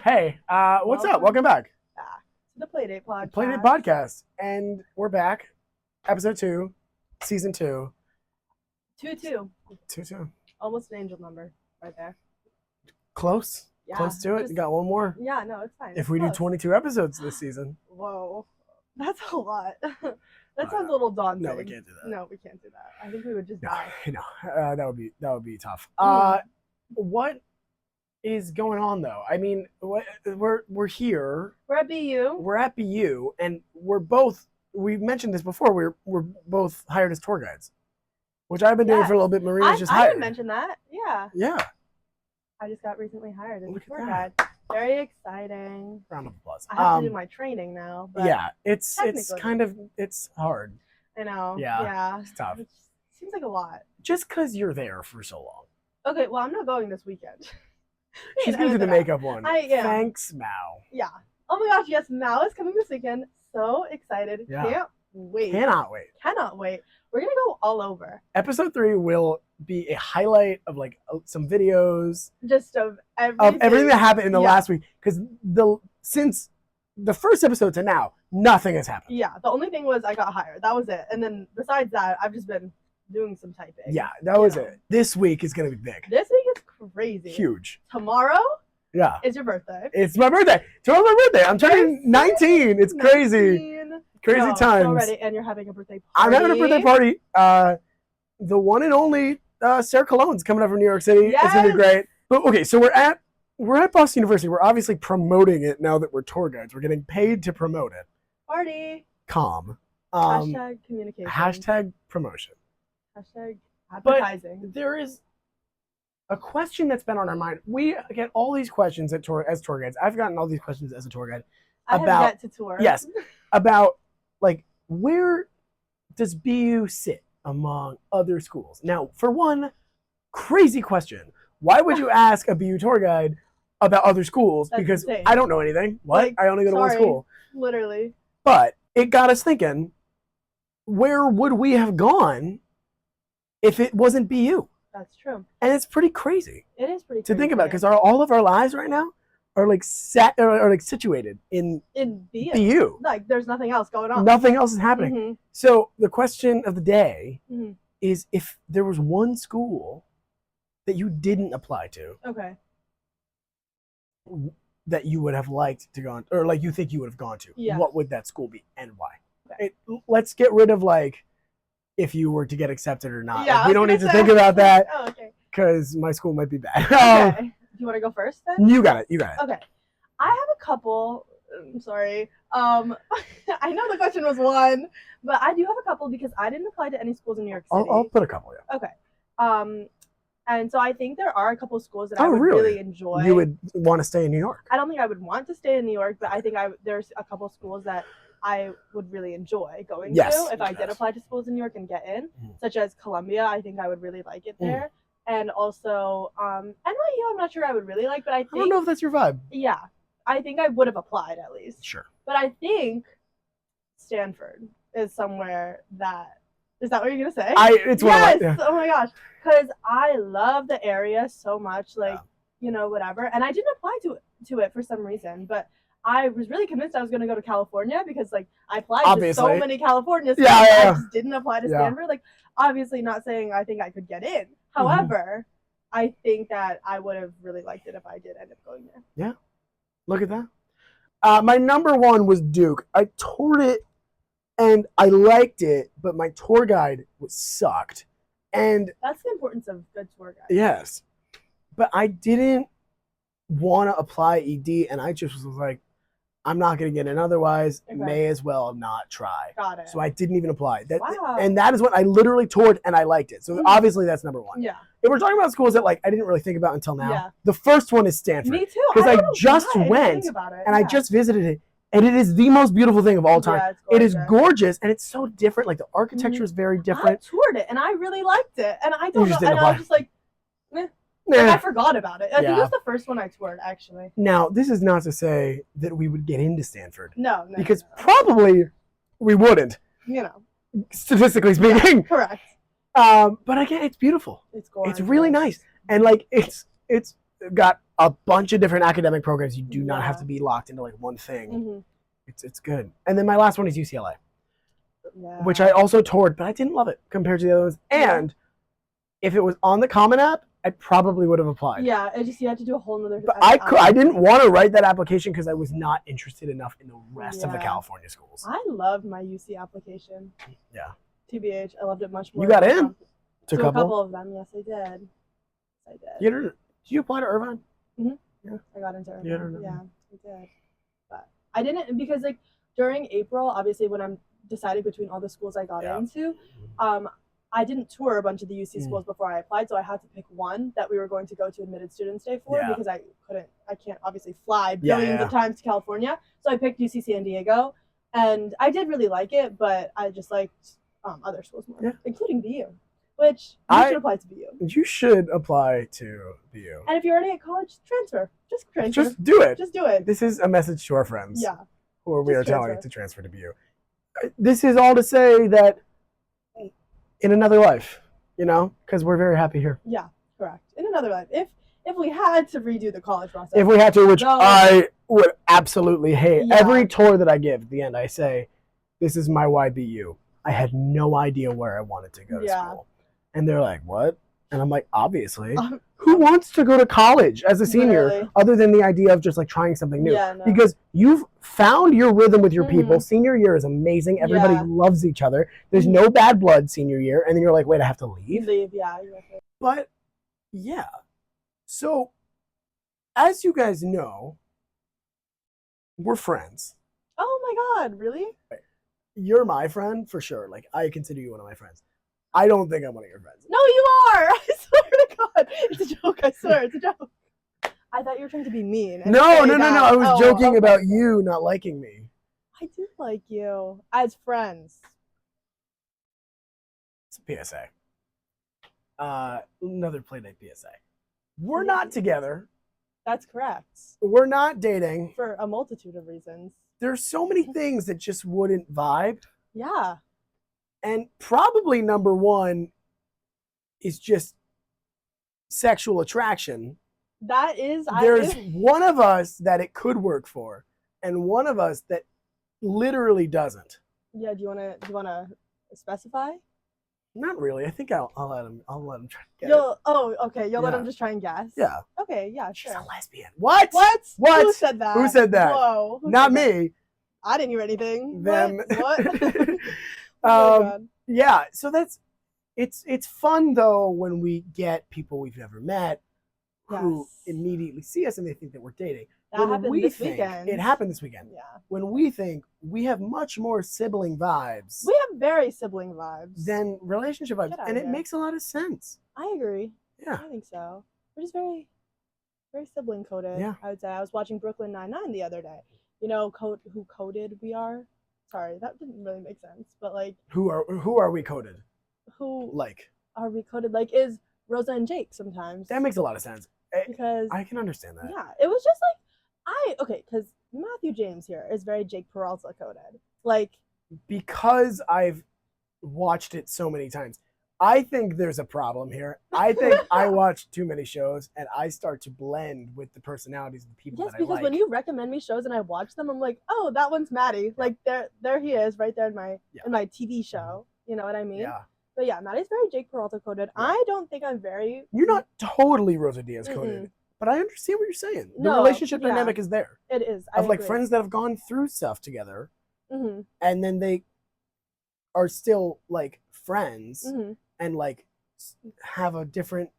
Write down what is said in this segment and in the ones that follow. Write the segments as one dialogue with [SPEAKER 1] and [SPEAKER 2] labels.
[SPEAKER 1] Hey, what's up? Welcome back.
[SPEAKER 2] Back to the Playdate podcast.
[SPEAKER 1] Playdate podcast. And we're back. Episode 2, season 2.
[SPEAKER 2] 2-2.
[SPEAKER 1] 2-2.
[SPEAKER 2] Almost an angel number right there.
[SPEAKER 1] Close.
[SPEAKER 2] Yeah,
[SPEAKER 1] Close to it. You got one more.
[SPEAKER 2] Yeah, no, it's fine.
[SPEAKER 1] If we do 22 episodes this season.
[SPEAKER 2] Whoa. That's a lot. That sounds a little daunting.
[SPEAKER 1] No, we can't do that.
[SPEAKER 2] No, we can't do that. I think we would just
[SPEAKER 1] No,
[SPEAKER 2] die.
[SPEAKER 1] no. That would be tough. What is going on though? I mean, we're here.
[SPEAKER 2] We're at BU.
[SPEAKER 1] We're at BU, and we mentioned this before. We're both hired as tour guides, which I've been doing for a little bit. Marina's just hired.
[SPEAKER 2] I didn't mention that. Yeah.
[SPEAKER 1] Yeah.
[SPEAKER 2] I just got recently hired as a
[SPEAKER 1] Look at
[SPEAKER 2] tour
[SPEAKER 1] that.
[SPEAKER 2] guide. Very exciting.
[SPEAKER 1] Round of applause.
[SPEAKER 2] I have to do my training now. But
[SPEAKER 1] Yeah, it's
[SPEAKER 2] technically.
[SPEAKER 1] it's hard.
[SPEAKER 2] I know.
[SPEAKER 1] Yeah,
[SPEAKER 2] Yeah.
[SPEAKER 1] it's tough.
[SPEAKER 2] It seems like a lot.
[SPEAKER 1] Just because you're there for so long.
[SPEAKER 2] Okay, well, I'm not going this weekend.
[SPEAKER 1] She's gonna do the makeup one.
[SPEAKER 2] I am.
[SPEAKER 1] Thanks, Mao.
[SPEAKER 2] Yeah. Oh my gosh, yes, Mao is coming this weekend. So excited.
[SPEAKER 1] Yeah.
[SPEAKER 2] Can't wait.
[SPEAKER 1] Cannot wait.
[SPEAKER 2] Cannot wait. We're gonna go all over.
[SPEAKER 1] Episode 3 will be a highlight of like some videos
[SPEAKER 2] Just of everything
[SPEAKER 1] that happened in the last week. Because since the first episode to now, nothing has happened.
[SPEAKER 2] Yeah. The only thing was I got hired. That was it. And then besides that, I've just been doing some typing.
[SPEAKER 1] Yeah, that was it. This week is gonna be big.
[SPEAKER 2] This week is crazy.
[SPEAKER 1] Huge.
[SPEAKER 2] Tomorrow
[SPEAKER 1] Yeah.
[SPEAKER 2] is your birthday.
[SPEAKER 1] It's my birthday. Tomorrow's my birthday. I'm turning 19. It's crazy.
[SPEAKER 2] 19.
[SPEAKER 1] Crazy
[SPEAKER 2] No,
[SPEAKER 1] times.
[SPEAKER 2] So ready. And you're having a birthday party.
[SPEAKER 1] I'm having a birthday party. The one and only Sarah Cologne's coming up from New York City.
[SPEAKER 2] Yes.
[SPEAKER 1] It's gonna be great. But okay, so we're at Boston University. We're obviously promoting it now that we're tour guides. We're getting paid to promote it.
[SPEAKER 2] Party.
[SPEAKER 1] Calm.
[SPEAKER 2] Hashtag communication.
[SPEAKER 1] Hashtag promotion.
[SPEAKER 2] Hashtag
[SPEAKER 1] But
[SPEAKER 2] advertising.
[SPEAKER 1] there is a question that's been on our mind. We get all these questions as tour guides. I've gotten all these questions as a tour guide.
[SPEAKER 2] I have yet to tour.
[SPEAKER 1] Yes. About like where does BU sit among other schools? Now, for one, crazy question. Why would you ask a BU tour guide about other schools?
[SPEAKER 2] That's
[SPEAKER 1] because
[SPEAKER 2] insane.
[SPEAKER 1] I don't know anything. What?
[SPEAKER 2] Like,
[SPEAKER 1] I only go to one
[SPEAKER 2] sorry.
[SPEAKER 1] school.
[SPEAKER 2] Literally.
[SPEAKER 1] But it got us thinking, where would we have gone if it wasn't BU?
[SPEAKER 2] That's true.
[SPEAKER 1] And it's pretty crazy
[SPEAKER 2] It is pretty
[SPEAKER 1] to think about, because all of our lives right now are like situated in
[SPEAKER 2] BU.
[SPEAKER 1] BU.
[SPEAKER 2] Like there's nothing else going on.
[SPEAKER 1] Nothing else is happening.
[SPEAKER 2] Mm-hmm.
[SPEAKER 1] So the question of the day
[SPEAKER 2] Mm-hmm.
[SPEAKER 1] is, if there was one school that you didn't apply to,
[SPEAKER 2] Okay.
[SPEAKER 1] that you would have liked to go on, or like you think you would have gone to,
[SPEAKER 2] Yeah.
[SPEAKER 1] what would that school be and why?
[SPEAKER 2] Okay.
[SPEAKER 1] Let's get rid of like if you were to get accepted or not.
[SPEAKER 2] Yeah,
[SPEAKER 1] Like, we don't need to
[SPEAKER 2] say.
[SPEAKER 1] think about that
[SPEAKER 2] Oh, okay.
[SPEAKER 1] because my school might be bad.
[SPEAKER 2] Okay. Do you want to go first then?
[SPEAKER 1] You got it.
[SPEAKER 2] Okay. I have a couple. I'm sorry. I know the question was one, but I do have a couple because I didn't apply to any schools in New York City.
[SPEAKER 1] I'll put a couple. Yeah.
[SPEAKER 2] Okay. And so I think there are a couple schools that I
[SPEAKER 1] Oh,
[SPEAKER 2] would
[SPEAKER 1] really?
[SPEAKER 2] really enjoy.
[SPEAKER 1] You would want to stay in New York.
[SPEAKER 2] I don't think I would want to stay in New York, but I think there's a couple schools that I would really enjoy going
[SPEAKER 1] Yes.
[SPEAKER 2] to if I did
[SPEAKER 1] Yes.
[SPEAKER 2] apply to schools in New York and get in,
[SPEAKER 1] Mhm.
[SPEAKER 2] such as Columbia. I think I would really like it there. And also NYU, I'm not sure I would really like, but I
[SPEAKER 1] I don't
[SPEAKER 2] think,
[SPEAKER 1] know if that's your vibe.
[SPEAKER 2] yeah, I think I would have applied at least.
[SPEAKER 1] Sure.
[SPEAKER 2] But I think Stanford is somewhere that, is that what you're going to say?
[SPEAKER 1] It's one
[SPEAKER 2] Yes!
[SPEAKER 1] of my, yeah.
[SPEAKER 2] Oh my gosh. Because I love the area so much, like,
[SPEAKER 1] Yeah.
[SPEAKER 2] you know, whatever. And I didn't apply to it for some reason, but I was really convinced I was going to go to California because, like, I applied to so
[SPEAKER 1] Obviously.
[SPEAKER 2] many California schools.
[SPEAKER 1] Yeah, yeah,
[SPEAKER 2] I
[SPEAKER 1] yeah.
[SPEAKER 2] just didn't apply to
[SPEAKER 1] Yeah.
[SPEAKER 2] Stanford. Like, obviously not saying I think I could get in. However, I think that I would have really liked it if I did end up going there.
[SPEAKER 1] Look at that. My number one was Duke. I toured it and I liked it, but my tour guide sucked. And
[SPEAKER 2] That's the importance of good tour guides.
[SPEAKER 1] yes, but I didn't want to apply ED, and I just was like, I'm not going to get in otherwise.
[SPEAKER 2] Okay.
[SPEAKER 1] May as well not try.
[SPEAKER 2] Got it.
[SPEAKER 1] So I didn't even apply.
[SPEAKER 2] Wow.
[SPEAKER 1] And that is what I literally toured, and I liked it. So
[SPEAKER 2] Mhm.
[SPEAKER 1] obviously that's number one.
[SPEAKER 2] Yeah.
[SPEAKER 1] If we're talking about schools that like I didn't really think about until now,
[SPEAKER 2] Yeah.
[SPEAKER 1] the first one is Stanford.
[SPEAKER 2] Me too.
[SPEAKER 1] 'Cause I
[SPEAKER 2] don't know
[SPEAKER 1] just
[SPEAKER 2] why. I didn't
[SPEAKER 1] went,
[SPEAKER 2] think about it.
[SPEAKER 1] And I
[SPEAKER 2] Yeah.
[SPEAKER 1] just visited it, and it is the most beautiful thing of all time.
[SPEAKER 2] Yeah, it's
[SPEAKER 1] It is
[SPEAKER 2] gorgeous.
[SPEAKER 1] gorgeous, and it's so different. Like the architecture is very
[SPEAKER 2] I
[SPEAKER 1] different.
[SPEAKER 2] toured it and I really liked it, and I
[SPEAKER 1] You
[SPEAKER 2] don't
[SPEAKER 1] just
[SPEAKER 2] know.
[SPEAKER 1] didn't
[SPEAKER 2] And I was
[SPEAKER 1] apply.
[SPEAKER 2] just like,
[SPEAKER 1] Nah.
[SPEAKER 2] I forgot about it. I think
[SPEAKER 1] Yeah.
[SPEAKER 2] it was the first one I toured, actually.
[SPEAKER 1] Now, this is not to say that we would get into Stanford,
[SPEAKER 2] No,
[SPEAKER 1] because
[SPEAKER 2] no.
[SPEAKER 1] probably we wouldn't,
[SPEAKER 2] You know,
[SPEAKER 1] statistically speaking.
[SPEAKER 2] correct.
[SPEAKER 1] But again, it's beautiful.
[SPEAKER 2] It's gorgeous.
[SPEAKER 1] It's really nice, and like it's got a bunch of different academic programs. You do not have
[SPEAKER 2] Yeah.
[SPEAKER 1] to be locked into like one thing.
[SPEAKER 2] Mhm.
[SPEAKER 1] It's good. And then my last one is UCLA,
[SPEAKER 2] Yeah.
[SPEAKER 1] which I also toured, but I didn't love it compared to the other ones.
[SPEAKER 2] Yeah.
[SPEAKER 1] And if it was on the Common App, I probably would have applied.
[SPEAKER 2] Yeah, it just you had to do a whole nother.
[SPEAKER 1] But I didn't want to write that application because I was not interested enough in the rest of the
[SPEAKER 2] Yeah.
[SPEAKER 1] California schools.
[SPEAKER 2] I loved my UC application.
[SPEAKER 1] Yeah.
[SPEAKER 2] TBH, I loved it much more.
[SPEAKER 1] You got
[SPEAKER 2] than
[SPEAKER 1] in? To
[SPEAKER 2] a couple of them, yes, I did. I did.
[SPEAKER 1] Did you apply to Irvine?
[SPEAKER 2] I got into Irvine.
[SPEAKER 1] You got into
[SPEAKER 2] Yeah, I did. But I didn't because like during April, obviously when I'm deciding between all the schools I got
[SPEAKER 1] Yeah.
[SPEAKER 2] into, I didn't tour a bunch of the UC
[SPEAKER 1] Mm.
[SPEAKER 2] schools before I applied, so I had to pick one that we were going to go to admitted students day for
[SPEAKER 1] Yeah.
[SPEAKER 2] because I can't obviously fly
[SPEAKER 1] Yeah,
[SPEAKER 2] billions
[SPEAKER 1] yeah.
[SPEAKER 2] of times to California. So I picked UC San Diego, and I did really like it, but I just liked other schools more,
[SPEAKER 1] Yeah.
[SPEAKER 2] including BU, which you
[SPEAKER 1] I-
[SPEAKER 2] should apply to BU.
[SPEAKER 1] You should apply to BU.
[SPEAKER 2] And if you're already at college, transfer. Just transfer.
[SPEAKER 1] Just do it.
[SPEAKER 2] Just do it.
[SPEAKER 1] This is a message to our friends
[SPEAKER 2] Yeah.
[SPEAKER 1] who we are
[SPEAKER 2] Just
[SPEAKER 1] telling
[SPEAKER 2] transfer.
[SPEAKER 1] to transfer to BU. This is all to say that in another life, because we're very happy here.
[SPEAKER 2] Yeah, correct. In another life, if we had to redo the college process,
[SPEAKER 1] If we had to, which
[SPEAKER 2] No.
[SPEAKER 1] I would absolutely hate.
[SPEAKER 2] Yeah.
[SPEAKER 1] Every tour that I give at the end, I say, this is my YBU. I had no idea where I wanted to go to
[SPEAKER 2] Yeah.
[SPEAKER 1] school. And they're like, what? And I'm like, obviously.
[SPEAKER 2] Um,
[SPEAKER 1] Who wants to go to college as a senior
[SPEAKER 2] Literally.
[SPEAKER 1] other than the idea of just like trying something new?
[SPEAKER 2] Yeah, no.
[SPEAKER 1] Because you've found your rhythm with your people.
[SPEAKER 2] Mhm.
[SPEAKER 1] Senior year is amazing. Everybody
[SPEAKER 2] Yeah.
[SPEAKER 1] loves each other. There's
[SPEAKER 2] Mhm.
[SPEAKER 1] no bad blood senior year. And then you're like, wait, I have to leave?
[SPEAKER 2] yeah, you're right.
[SPEAKER 1] But yeah. So as you guys know, we're friends.
[SPEAKER 2] Oh my God, really?
[SPEAKER 1] You're my friend for sure. Like, I consider you one of my friends. I don't think I'm one of your friends.
[SPEAKER 2] No, you are. I swear to God, it's a joke. I swear, it's a joke. I thought you were trying to be mean. and
[SPEAKER 1] No.
[SPEAKER 2] say that-
[SPEAKER 1] I was
[SPEAKER 2] Oh,
[SPEAKER 1] joking
[SPEAKER 2] okay.
[SPEAKER 1] about you not liking me.
[SPEAKER 2] I do like you as friends.
[SPEAKER 1] It's a PSA. Another Playdate PSA. We're not together.
[SPEAKER 2] That's correct.
[SPEAKER 1] We're not dating.
[SPEAKER 2] For a multitude of reasons.
[SPEAKER 1] There's so many things that just wouldn't vibe.
[SPEAKER 2] Yeah.
[SPEAKER 1] And probably number one is just sexual attraction.
[SPEAKER 2] That is.
[SPEAKER 1] There's one of us that it could work for, and one of us that literally doesn't.
[SPEAKER 2] Yeah. Do you wanna specify?
[SPEAKER 1] Not really. I think I'll let him. I'll let him try to get
[SPEAKER 2] Okay. You'll let
[SPEAKER 1] Yeah.
[SPEAKER 2] him just try and guess.
[SPEAKER 1] it. Yeah.
[SPEAKER 2] Okay. Yeah.
[SPEAKER 1] She's
[SPEAKER 2] Sure.
[SPEAKER 1] a lesbian. What?
[SPEAKER 2] What?
[SPEAKER 1] What?
[SPEAKER 2] Who said that?
[SPEAKER 1] Who said that?
[SPEAKER 2] Whoa. Who
[SPEAKER 1] Not
[SPEAKER 2] said that?
[SPEAKER 1] me.
[SPEAKER 2] I didn't hear anything.
[SPEAKER 1] Them.
[SPEAKER 2] What? Oh my God.
[SPEAKER 1] Yeah. So it's fun though when we get people we've never met who
[SPEAKER 2] Yes.
[SPEAKER 1] immediately see us and they think that we're dating.
[SPEAKER 2] That
[SPEAKER 1] When
[SPEAKER 2] happened
[SPEAKER 1] we
[SPEAKER 2] this
[SPEAKER 1] think-
[SPEAKER 2] weekend.
[SPEAKER 1] It happened this weekend.
[SPEAKER 2] Yeah.
[SPEAKER 1] When we think we have much more sibling vibes
[SPEAKER 2] We have very sibling vibes.
[SPEAKER 1] than relationship vibes,
[SPEAKER 2] Get out
[SPEAKER 1] and
[SPEAKER 2] of
[SPEAKER 1] it
[SPEAKER 2] here.
[SPEAKER 1] makes a lot of sense.
[SPEAKER 2] I agree.
[SPEAKER 1] Yeah.
[SPEAKER 2] I think so. We're just very, very sibling coded.
[SPEAKER 1] Yeah.
[SPEAKER 2] I would say. I was watching Brooklyn Nine-Nine the other day. You know, who coded we are? Sorry, that didn't really make sense. But like,
[SPEAKER 1] Who are we coded?
[SPEAKER 2] who
[SPEAKER 1] Like,
[SPEAKER 2] are we coded? Like, is Rosa and Jake sometimes?
[SPEAKER 1] that makes a lot of sense.
[SPEAKER 2] Because
[SPEAKER 1] I can understand that.
[SPEAKER 2] yeah, it was just like because Matthew James here is very Jake Peralta coded. Like,
[SPEAKER 1] Because I've watched it so many times. I think there's a problem here. I think I watch too many shows and I start to blend with the personalities of the people
[SPEAKER 2] yes,
[SPEAKER 1] that I
[SPEAKER 2] because
[SPEAKER 1] like.
[SPEAKER 2] when you recommend me shows and I watch them, I'm like, oh, that one's Maddie. Like there he is, right there in my TV show. You know what I mean?
[SPEAKER 1] Yeah.
[SPEAKER 2] But yeah, Maddie's very Jake Peralta coded. I don't think I'm very.
[SPEAKER 1] You're not totally Rosa Diaz coded, but I understand what you're saying. The
[SPEAKER 2] No,
[SPEAKER 1] relationship
[SPEAKER 2] yeah.
[SPEAKER 1] dynamic is there.
[SPEAKER 2] It is.
[SPEAKER 1] Of like friends that have gone through stuff together
[SPEAKER 2] Mm-hmm.
[SPEAKER 1] and then they are still friends
[SPEAKER 2] Mm-hmm.
[SPEAKER 1] and have a different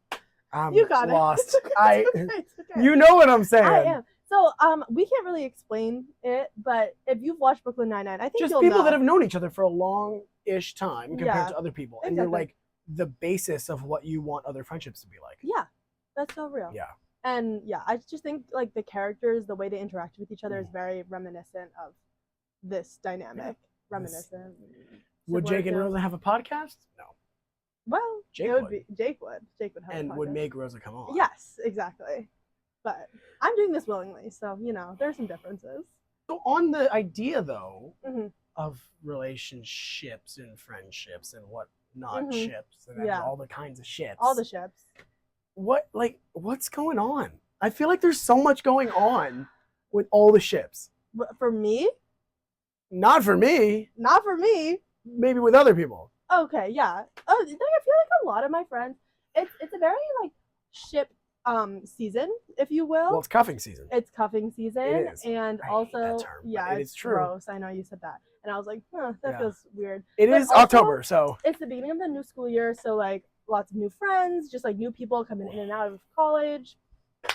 [SPEAKER 2] You got
[SPEAKER 1] lost.
[SPEAKER 2] it. It's okay.
[SPEAKER 1] You know what I'm saying.
[SPEAKER 2] I am. So we can't really explain it, but if you've watched Brooklyn Nine-Nine, I think
[SPEAKER 1] Just
[SPEAKER 2] you'll
[SPEAKER 1] people
[SPEAKER 2] know.
[SPEAKER 1] that have known each other for a long-ish time compared
[SPEAKER 2] Yeah.
[SPEAKER 1] to other people. And you're
[SPEAKER 2] Exactly.
[SPEAKER 1] like the basis of what you want other friendships to be like.
[SPEAKER 2] Yeah, that's so real.
[SPEAKER 1] Yeah.
[SPEAKER 2] And yeah, I just think like the characters, the way they interact with each other is very reminiscent of this dynamic. Reminiscent.
[SPEAKER 1] Would Jake and
[SPEAKER 2] Similar to-
[SPEAKER 1] Rosa have a podcast? No.
[SPEAKER 2] Well,
[SPEAKER 1] Jake
[SPEAKER 2] it would
[SPEAKER 1] would.
[SPEAKER 2] be Jake would. Jake would have. a
[SPEAKER 1] And would
[SPEAKER 2] podcast.
[SPEAKER 1] make Rosa come on.
[SPEAKER 2] Yes, exactly. But I'm doing this willingly, so there's some differences.
[SPEAKER 1] So on the idea though
[SPEAKER 2] Mhm.
[SPEAKER 1] of relationships and friendships and what not
[SPEAKER 2] Mhm.
[SPEAKER 1] ships and
[SPEAKER 2] Yeah.
[SPEAKER 1] all the kinds of ships.
[SPEAKER 2] All the ships.
[SPEAKER 1] what's going on? I feel like there's so much going on with all the ships.
[SPEAKER 2] For me?
[SPEAKER 1] Not for me.
[SPEAKER 2] Not for me.
[SPEAKER 1] Maybe with other people.
[SPEAKER 2] Okay, yeah. Oh, I feel like a lot of my friends, it's a very like ship season, if you will.
[SPEAKER 1] Well, it's cuffing season.
[SPEAKER 2] It's cuffing season,
[SPEAKER 1] It is.
[SPEAKER 2] and
[SPEAKER 1] I
[SPEAKER 2] also
[SPEAKER 1] hate that term,
[SPEAKER 2] yeah,
[SPEAKER 1] it
[SPEAKER 2] it's
[SPEAKER 1] is true.
[SPEAKER 2] gross. I know you said that, and I was like, that
[SPEAKER 1] Yeah.
[SPEAKER 2] feels weird.
[SPEAKER 1] It
[SPEAKER 2] But
[SPEAKER 1] is
[SPEAKER 2] also,
[SPEAKER 1] October, so
[SPEAKER 2] it's the beginning of the new school year, so like lots of new friends, just like new people coming in and out of college.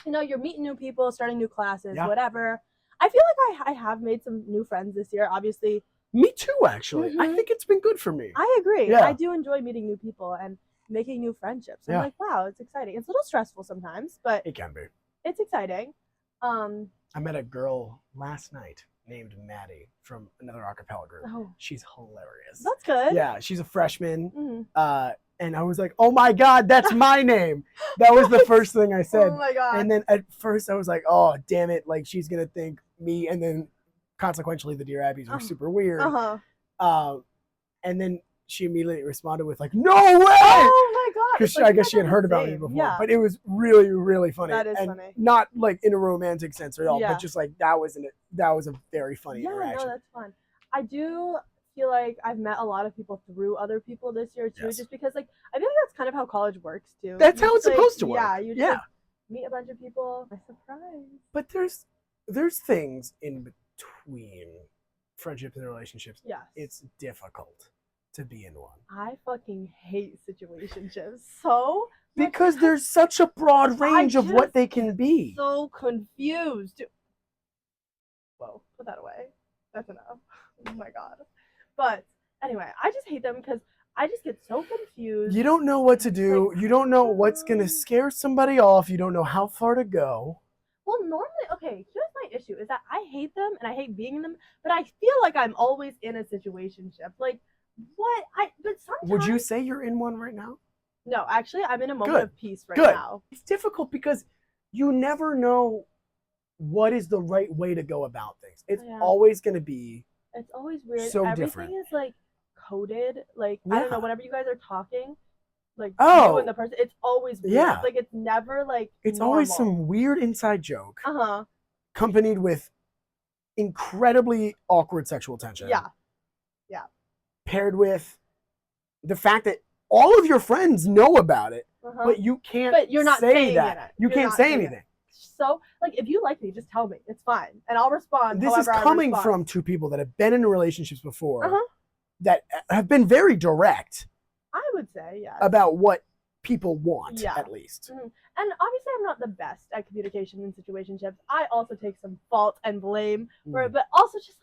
[SPEAKER 2] You know, you're meeting new people, starting new classes,
[SPEAKER 1] Yeah.
[SPEAKER 2] whatever. I feel like I have made some new friends this year. Obviously,
[SPEAKER 1] me too. Actually, I think it's been good for me.
[SPEAKER 2] I agree.
[SPEAKER 1] Yeah.
[SPEAKER 2] I do enjoy meeting new people and making new friendships. I'm
[SPEAKER 1] Yeah.
[SPEAKER 2] like, wow, it's exciting. It's a little stressful sometimes, but
[SPEAKER 1] It can be.
[SPEAKER 2] it's exciting.
[SPEAKER 1] I met a girl last night named Matty from another acapella group.
[SPEAKER 2] Oh,
[SPEAKER 1] She's hilarious.
[SPEAKER 2] that's good.
[SPEAKER 1] Yeah, she's a freshman.
[SPEAKER 2] Mhm.
[SPEAKER 1] And I was like, oh my God, that's my name. That was the first thing I said.
[SPEAKER 2] Oh my god.
[SPEAKER 1] And then at first I was like, oh, damn it. Like, she's going to think me. And then consequently, the Dear Abbeys were super weird. And then she immediately responded with, like, no way.
[SPEAKER 2] Oh my god.
[SPEAKER 1] Because
[SPEAKER 2] Like,
[SPEAKER 1] I guess she
[SPEAKER 2] you
[SPEAKER 1] had
[SPEAKER 2] guys
[SPEAKER 1] heard
[SPEAKER 2] are the
[SPEAKER 1] about me
[SPEAKER 2] same.
[SPEAKER 1] before.
[SPEAKER 2] Yeah.
[SPEAKER 1] But it was really, really funny.
[SPEAKER 2] That is
[SPEAKER 1] and
[SPEAKER 2] funny.
[SPEAKER 1] not like in a romantic sense at all,
[SPEAKER 2] Yeah.
[SPEAKER 1] but just like that was a very funny
[SPEAKER 2] Yeah,
[SPEAKER 1] interaction.
[SPEAKER 2] no, that's fun. I do feel like I've met a lot of people through other people this year too,
[SPEAKER 1] Yes.
[SPEAKER 2] just because like I feel like that's kind of how college works too.
[SPEAKER 1] That's
[SPEAKER 2] You
[SPEAKER 1] how
[SPEAKER 2] just,
[SPEAKER 1] it's supposed to work.
[SPEAKER 2] Yeah, you just
[SPEAKER 1] Yeah.
[SPEAKER 2] like, meet a bunch of people. By surprise.
[SPEAKER 1] But there's things in between friendships and relationships.
[SPEAKER 2] Yes.
[SPEAKER 1] It's difficult to be in one.
[SPEAKER 2] I fucking hate situationships so
[SPEAKER 1] Because there's such a broad range of what they can be.
[SPEAKER 2] so confused. Whoa, put that away. That's enough. Oh my god. But anyway, I just hate them because I just get so confused.
[SPEAKER 1] You don't know what to do.
[SPEAKER 2] Like,
[SPEAKER 1] You don't know what's going to scare somebody off. You don't know how far to go.
[SPEAKER 2] Well, normally, okay, here's my issue is that I hate them and I hate being in them, but I feel like I'm always in a situationship. Like, what? But sometimes.
[SPEAKER 1] Would you say you're in one right now?
[SPEAKER 2] No, actually, I'm in a moment
[SPEAKER 1] Good.
[SPEAKER 2] of peace right
[SPEAKER 1] Good.
[SPEAKER 2] now.
[SPEAKER 1] It's difficult because you never know what is the right way to go about things. It's
[SPEAKER 2] Yeah.
[SPEAKER 1] always going to be
[SPEAKER 2] It's always weird.
[SPEAKER 1] so
[SPEAKER 2] Everything
[SPEAKER 1] different.
[SPEAKER 2] is like coded. Like, I don't know,
[SPEAKER 1] Yeah.
[SPEAKER 2] whenever you guys are talking, like
[SPEAKER 1] Oh.
[SPEAKER 2] you and the person, it's always weird.
[SPEAKER 1] Yeah.
[SPEAKER 2] Like, it's never like.
[SPEAKER 1] It's
[SPEAKER 2] normal.
[SPEAKER 1] always some weird inside joke
[SPEAKER 2] Uh-huh.
[SPEAKER 1] accompanied with incredibly awkward sexual tension.
[SPEAKER 2] Yeah.
[SPEAKER 1] Paired with the fact that all of your friends know about it,
[SPEAKER 2] Uh-huh.
[SPEAKER 1] but you can't
[SPEAKER 2] But you're not
[SPEAKER 1] say
[SPEAKER 2] saying
[SPEAKER 1] that.
[SPEAKER 2] it.
[SPEAKER 1] You
[SPEAKER 2] You're
[SPEAKER 1] can't
[SPEAKER 2] not
[SPEAKER 1] say
[SPEAKER 2] saying it.
[SPEAKER 1] anything.
[SPEAKER 2] So, like, if you like me, just tell me. It's fine. And I'll respond.
[SPEAKER 1] This is
[SPEAKER 2] however I
[SPEAKER 1] coming
[SPEAKER 2] respond.
[SPEAKER 1] from two people that have been in relationships before
[SPEAKER 2] Uh-huh.
[SPEAKER 1] that have been very direct
[SPEAKER 2] I would say, yes.
[SPEAKER 1] about what people want,
[SPEAKER 2] Yeah.
[SPEAKER 1] at least.
[SPEAKER 2] And obviously, I'm not the best at communication in situationships. I also take some fault and blame for it, but also just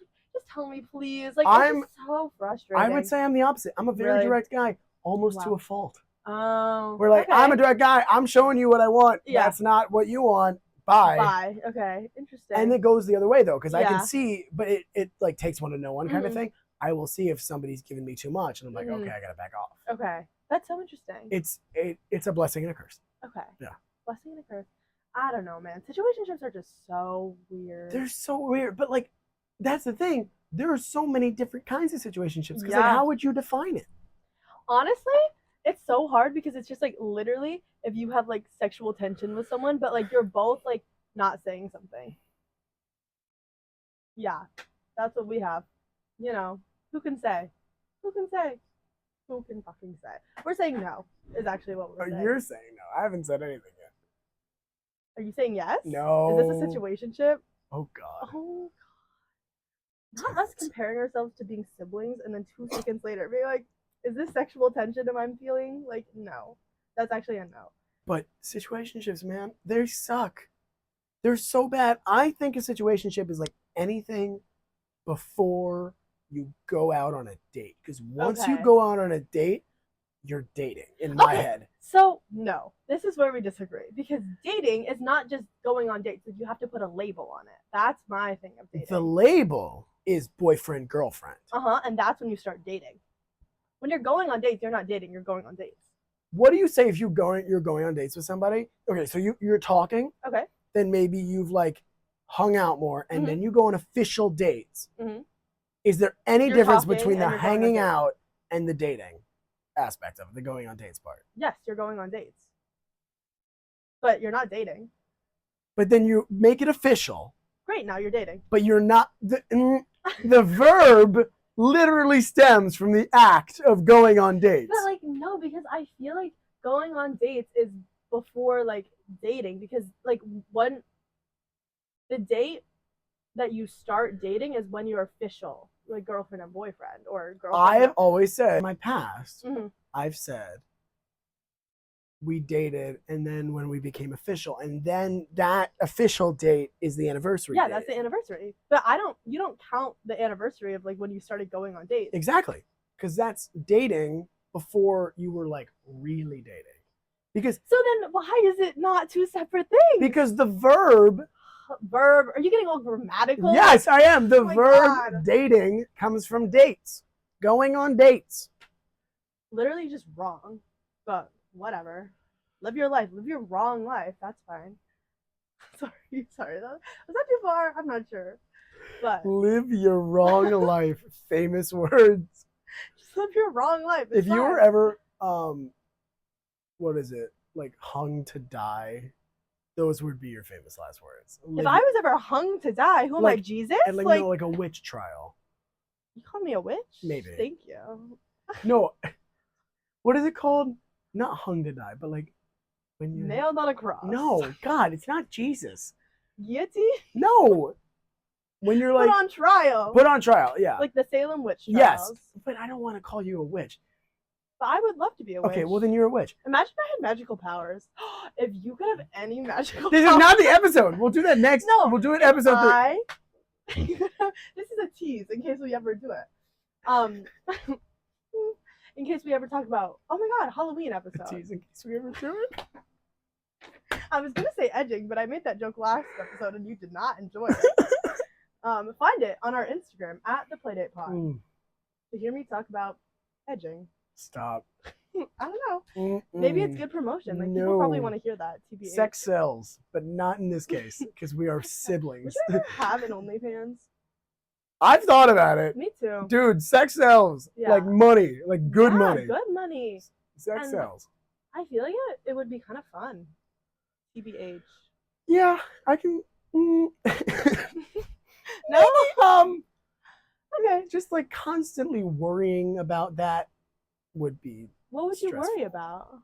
[SPEAKER 2] tell me, please. Like,
[SPEAKER 1] I'm-
[SPEAKER 2] it's just so frustrating.
[SPEAKER 1] I would say I'm the opposite. I'm a very
[SPEAKER 2] Really?
[SPEAKER 1] direct guy, almost to
[SPEAKER 2] Wow.
[SPEAKER 1] a fault.
[SPEAKER 2] Oh.
[SPEAKER 1] We're like,
[SPEAKER 2] okay.
[SPEAKER 1] I'm a direct guy. I'm showing you what I want.
[SPEAKER 2] Yeah.
[SPEAKER 1] That's not what you want. Bye.
[SPEAKER 2] Bye. Okay. Interesting.
[SPEAKER 1] And it goes the other way though, because I
[SPEAKER 2] Yeah.
[SPEAKER 1] can see, but it like takes one to know one kind of
[SPEAKER 2] Mhm.
[SPEAKER 1] thing. I will see if somebody's giving me too much, and I'm like,
[SPEAKER 2] Mhm.
[SPEAKER 1] okay, I gotta back off.
[SPEAKER 2] Okay. That's so interesting.
[SPEAKER 1] It's a blessing and a curse.
[SPEAKER 2] Okay.
[SPEAKER 1] Yeah.
[SPEAKER 2] Blessing and a curse. I don't know, man. Situationships are just so weird.
[SPEAKER 1] They're so weird, but like, that's the thing. There are so many different kinds of situationships. Because like,
[SPEAKER 2] Yeah.
[SPEAKER 1] how would you define it?
[SPEAKER 2] Honestly, it's so hard because it's just like literally if you have like sexual tension with someone, but like you're both like not saying something. Yeah, that's what we have. You know, who can say? Who can say? Who can fucking say? We're saying no, is actually what we're saying.
[SPEAKER 1] You're saying no. I haven't said anything yet.
[SPEAKER 2] Are you saying yes?
[SPEAKER 1] No.
[SPEAKER 2] Is this a situationship?
[SPEAKER 1] Oh God.
[SPEAKER 2] Oh, God. Not us comparing ourselves to being siblings and then 2 seconds later being like, is this sexual tension am I feeling? Like, no. That's actually a no.
[SPEAKER 1] But situationships, man, they suck. They're so bad. I think a situationship is like anything before you go out on a date. Because once you
[SPEAKER 2] Okay.
[SPEAKER 1] go out on a date, you're dating in my
[SPEAKER 2] Okay.
[SPEAKER 1] head.
[SPEAKER 2] So, no. This is where we disagree. Because dating is not just going on dates. You have to put a label on it. That's my thing of dating.
[SPEAKER 1] The label is boyfriend, girlfriend.
[SPEAKER 2] Uh-huh. And that's when you start dating. When you're going on dates, you're not dating. You're going on dates.
[SPEAKER 1] What do you say if you're going on dates with somebody? Okay, so you're talking.
[SPEAKER 2] Okay.
[SPEAKER 1] Then maybe you've like hung out more, and
[SPEAKER 2] Mhm.
[SPEAKER 1] then you go on official dates.
[SPEAKER 2] Mhm.
[SPEAKER 1] Is there any
[SPEAKER 2] You're
[SPEAKER 1] difference
[SPEAKER 2] talking
[SPEAKER 1] between the
[SPEAKER 2] and you're going on
[SPEAKER 1] hanging
[SPEAKER 2] dates.
[SPEAKER 1] out and the dating aspect of it, the going on dates part?
[SPEAKER 2] Yes, you're going on dates. But you're not dating.
[SPEAKER 1] but then you make it official.
[SPEAKER 2] Great, now you're dating.
[SPEAKER 1] But you're not the verb literally stems from the act of going on dates.
[SPEAKER 2] But like no, because I feel like going on dates is before like dating, because like when the date that you start dating is when you're official, like girlfriend and boyfriend or girlfriend.
[SPEAKER 1] I have always said in my past,
[SPEAKER 2] Mm-hmm.
[SPEAKER 1] I've said we dated and then when we became official, and then that official date is the anniversary
[SPEAKER 2] Yeah,
[SPEAKER 1] date.
[SPEAKER 2] that's the anniversary. But you don't count the anniversary of like when you started going on dates.
[SPEAKER 1] Exactly. Because that's dating before you were like really dating. Because
[SPEAKER 2] so then why is it not two separate things?
[SPEAKER 1] Because the verb,
[SPEAKER 2] are you getting all grammatical?
[SPEAKER 1] Yes, I am. The verb
[SPEAKER 2] God.
[SPEAKER 1] dating comes from dates. Going on dates.
[SPEAKER 2] Literally just wrong. But whatever. Live your life. Live your wrong life. That's fine. Sorry. Was that too far? I'm not sure. But
[SPEAKER 1] live your wrong life. Famous words.
[SPEAKER 2] Just live your wrong life. It's
[SPEAKER 1] if you
[SPEAKER 2] fine.
[SPEAKER 1] were ever what is it? Like hung to die, those would be your famous last words.
[SPEAKER 2] If I was ever hung to die, who am I, Jesus?
[SPEAKER 1] And like a witch trial.
[SPEAKER 2] You call me a witch?
[SPEAKER 1] Maybe.
[SPEAKER 2] Thank you.
[SPEAKER 1] No. What is it called? Not hung to die, but like when you
[SPEAKER 2] nailed on a cross.
[SPEAKER 1] No, God, it's not Jesus.
[SPEAKER 2] Guillotine?
[SPEAKER 1] No. When you're like
[SPEAKER 2] put on trial.
[SPEAKER 1] Put on trial, yeah.
[SPEAKER 2] Like the Salem witch trials.
[SPEAKER 1] Yes, but I don't want to call you a witch.
[SPEAKER 2] But I would love to be a witch.
[SPEAKER 1] Okay, well then you're a witch.
[SPEAKER 2] Imagine if I had magical powers. If you could have any magical
[SPEAKER 1] This
[SPEAKER 2] powers.
[SPEAKER 1] is not the episode. We'll do that next.
[SPEAKER 2] No.
[SPEAKER 1] We'll do it episode 3.
[SPEAKER 2] This is a tease in case we ever do it. In case we ever talk about, oh my God, Halloween episode.
[SPEAKER 1] A tease in case we ever do it.
[SPEAKER 2] I was gonna say edging, but I made that joke last episode and you did not enjoy it. Find it on our Instagram at the Playdate Pod to hear me talk about edging.
[SPEAKER 1] Stop.
[SPEAKER 2] I don't know. Maybe it's good promotion. Like people probably want to hear that. TBH.
[SPEAKER 1] Sex sells, but not in this case because we are siblings.
[SPEAKER 2] Would you ever have an OnlyFans?
[SPEAKER 1] I've thought about it.
[SPEAKER 2] Me too.
[SPEAKER 1] Dude, sex sells.
[SPEAKER 2] Yeah.
[SPEAKER 1] Like money. Like good money.
[SPEAKER 2] Good money.
[SPEAKER 1] Sex
[SPEAKER 2] And
[SPEAKER 1] sells.
[SPEAKER 2] I feel like it would be kind of fun. TBH.
[SPEAKER 1] Yeah, I can.
[SPEAKER 2] No?
[SPEAKER 1] Okay. Just like constantly worrying about that would be.
[SPEAKER 2] What would you
[SPEAKER 1] stressful.
[SPEAKER 2] worry about?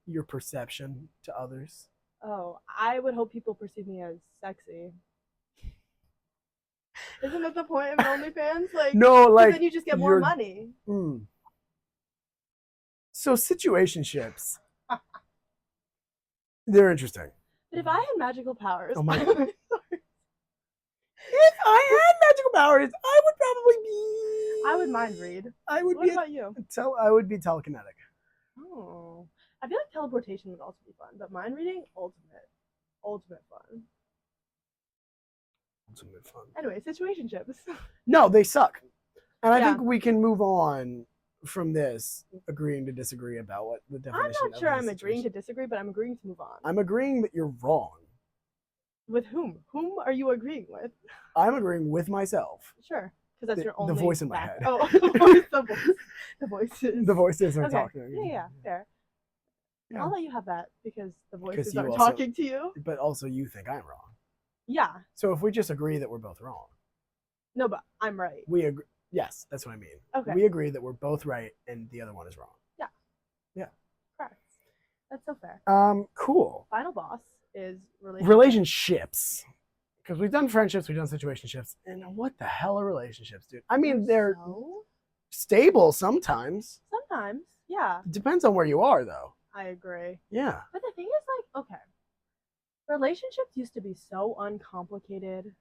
[SPEAKER 1] Your perception to others.
[SPEAKER 2] Oh, I would hope people perceive me as sexy. Isn't that the point of OnlyFans? Like,
[SPEAKER 1] no, like
[SPEAKER 2] then you just get more money.
[SPEAKER 1] So situationships, they're interesting.
[SPEAKER 2] But if I had magical powers,
[SPEAKER 1] oh my God. If I had magical powers, I would probably be.
[SPEAKER 2] I would mind read.
[SPEAKER 1] I would
[SPEAKER 2] what
[SPEAKER 1] be.
[SPEAKER 2] About you?
[SPEAKER 1] I would be telekinetic.
[SPEAKER 2] Oh, I feel like teleportation would also be fun, but mind reading, ultimate fun.
[SPEAKER 1] Ultimate fun.
[SPEAKER 2] Anyway, situationships.
[SPEAKER 1] No, they suck, and I think we can move on from this, agreeing to disagree about what the definition.
[SPEAKER 2] I'm not sure I'm agreeing to disagree, but I'm agreeing to move on.
[SPEAKER 1] I'm agreeing that you're wrong.
[SPEAKER 2] With whom? Whom are you agreeing with?
[SPEAKER 1] I'm agreeing with myself.
[SPEAKER 2] Sure, because that's your only.
[SPEAKER 1] The voice in my head.
[SPEAKER 2] Oh, the voices.
[SPEAKER 1] The voices are
[SPEAKER 2] okay.
[SPEAKER 1] talking.
[SPEAKER 2] Yeah, fair.
[SPEAKER 1] Yeah.
[SPEAKER 2] I'll let you have that because the voices
[SPEAKER 1] you
[SPEAKER 2] are
[SPEAKER 1] also,
[SPEAKER 2] talking to you.
[SPEAKER 1] But also, you think I'm wrong.
[SPEAKER 2] Yeah.
[SPEAKER 1] So if we just agree that we're both wrong.
[SPEAKER 2] No, but I'm right.
[SPEAKER 1] We agree. Yes, that's what I mean.
[SPEAKER 2] Okay.
[SPEAKER 1] We agree that we're both right and the other one is wrong.
[SPEAKER 2] Yeah.
[SPEAKER 1] Yeah.
[SPEAKER 2] Correct. That's so fair.
[SPEAKER 1] Cool.
[SPEAKER 2] Final boss is
[SPEAKER 1] relationships. Because we've done friendships, we've done situationships, and what the hell are relationships, dude? I mean, they're stable sometimes.
[SPEAKER 2] Sometimes, yeah.
[SPEAKER 1] It depends on where you are, though.
[SPEAKER 2] I agree.
[SPEAKER 1] Yeah.
[SPEAKER 2] But the thing is, like, okay, relationships used to be so uncomplicated,